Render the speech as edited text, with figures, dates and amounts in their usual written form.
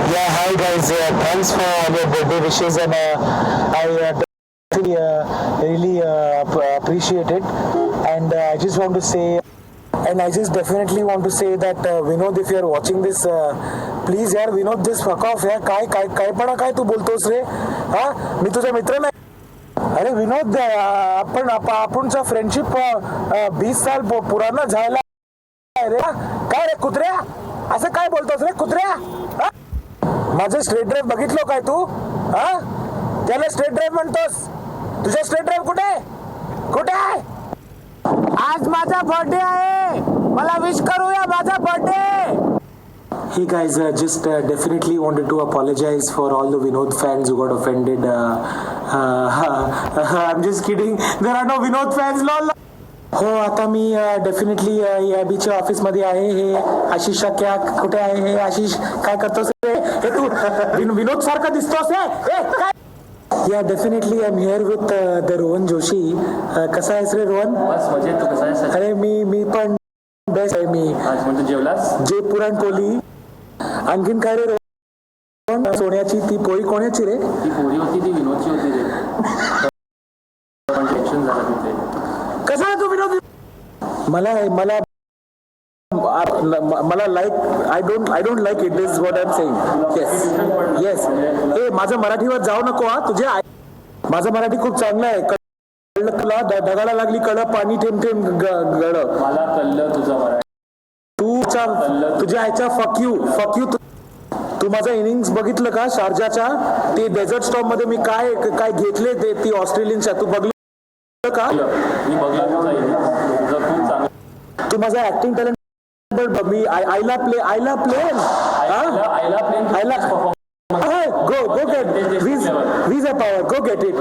Yeah, hi guys. Thanks for your birthday wishes, and I really appreciate it. And I just want to say, and I just definitely want to say that Vinod, if you are watching this, please यार विनोद, just fuck off यार. काय काय तू बोलतोस रे? हा, मी तुझा मित्र नाही. अरे विनोद, आपणचा फ्रेंडशिप 20 साल पुराणा झाला रे. काय रे कुत्र्या, असं काय बोलतोस रे कुत्र्या? माझं स्ट्रेट ड्राईव्ह बघितलो काय तू? हा, त्याला स्ट्रेट ड्राईव्ह म्हणतोस? तुझा स्ट्रेट ड्राईव्ह कुठे आहे? आज माझा बर्थडे आहे, मला विश करूया माझा birthday. Hey guys, just definitely wanted to apologize for all the Vinod fans who got offended. I'm just kidding. There are no Vinod fans, lol. हो, आता मी डेफिनेटली या बीच्या ऑफिस मध्ये आहे. हे आशिष क्या कुठे आहे? हे आशिष काय करतोस रे? हे तू विनोद सारखा दिसतोस रे? या definitely I am here with the Rohan Joshi. कसा आहेस रे रोहन? बस मजेत. तू कसा आहेस? अरे मी पण बेस्ट आहे. मी आज म्हणजे जेवलास? जे पुरणपोळी. आणखीन काय रे रोहन? सोन्याची ती पोळी कोणाची रे? ती पोळी होती, ती विनोदची होती रे. पण टेन्शन झालं तिथे. कसा आहे तू विनोद? मला like I don't like it is what I am saying. Yes हे माझं मराठीवर जाऊ नको हा. माझं मराठी खूप चांगलं आहे. कळलं तुला? ढगाला लागली कळ, पाणी थेंब थेंब गळ. मला कळलं तुझं मराठी. तुझ्या ह्याच्या फक यू. तू माझा इनिंग्स बघितलं का शारजाच्या? ते डेझर्ट स्टॉप मध्ये मी काय घेतले ते ती ऑस्ट्रेलियनच्या. तू बघलं का? मी बघला तुझा तुझं खूप चांगलं. तू माझा ऍक्टिंग टॅलेंट मी आयला प्लेन गो गेट वीज a power. Go get it.